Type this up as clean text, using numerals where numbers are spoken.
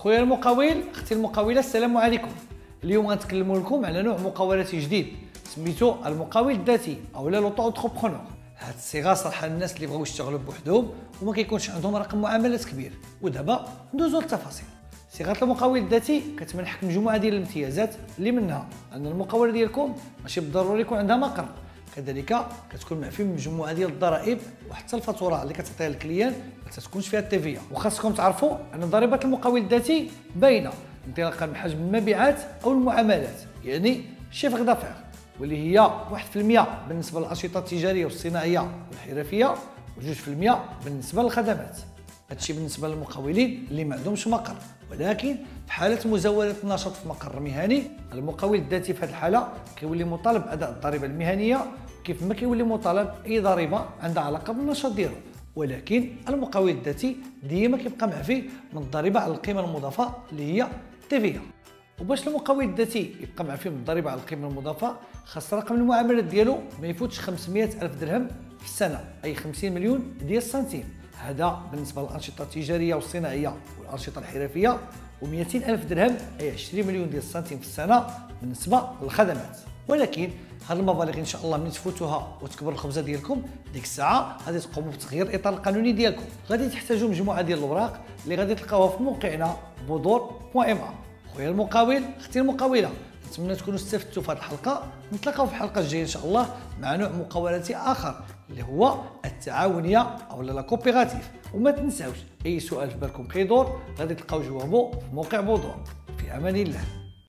خويا المقاول، اختي المقاوله، السلام عليكم. اليوم غنتكلموا لكم على نوع مقاولاتي جديد سميتو المقاول الذاتي او لوطو انتربرونور. هاد الصيغه صراحه الناس اللي بغاو يشتغلوا بوحدهم وما كيكونش عندهم رقم معاملات كبير. ودابا ندوزو للتفاصيل. صيغه المقاول الذاتي كتمنحك مجموعه ديال الامتيازات اللي منها ان المقاوله ديالكم ماشي بالضروري يكون عندها مقر، كذلك كتكون معفي من مجموعه ديال الضرائب، وحتى الفاتوره اللي كتعطيها للكليان ما تكونش فيها التيفيا. وخاصكم تعرفوا ان ضريبه المقاول الذاتي باينه انطلاقا من حجم المبيعات او المعاملات، يعني شيفر دافير، واللي هي 1% بالنسبه للانشطه التجاريه والصناعيه والحرفيه، و2% بالنسبه للخدمات. هادشي بالنسبه للمقاولين اللي ما عندهمش مقر، ولكن في حاله مزاوله النشاط في مقر مهني، المقاول الذاتي في هذه الحاله كيولي مطالب باداء الضريبه المهنيه كيف ما كيولي مطالب اي ضريبه عندها علاقه بالنشاط ديالو. ولكن المقاول الذاتي ديما كيبقى معفي من الضريبه على القيمه المضافه اللي هي تيفيا. وباش المقاول الذاتي يبقى معفي من الضريبه على القيمه المضافه، خاص رقم المعاملات ديالو ما يفوتش 500 ألف درهم في السنه، اي 50 مليون ديال السنتيم. هذا بالنسبه للانشطه التجاريه والصناعيه والانشطه الحرفيه، و200 ألف درهم اي 20 مليون ديال السنتيم في السنه بالنسبه للخدمات. ولكن هاد المبالغ ان شاء الله ملي تفوتوها وتكبر الخبزه ديالكم، ديك الساعه غادي تقوموا بتغيير الاطار القانوني ديالكم. غادي تحتاجوا مجموعه ديال الاوراق اللي غادي تلقاوها في موقعنا bodor.ma. خويا المقاول، اختي المقاوله، نتمنى تكونوا استفدتوا في هذه الحلقه. نتلاقاو في الحلقه الجايه ان شاء الله مع نوع مقاولاتي اخر اللي هو التعاونيه او لا كوبيراتيف. وما تنساوش اي سؤال في بالكم كيدور غادي تلقاو جوابه في موقع بودور. في امان الله.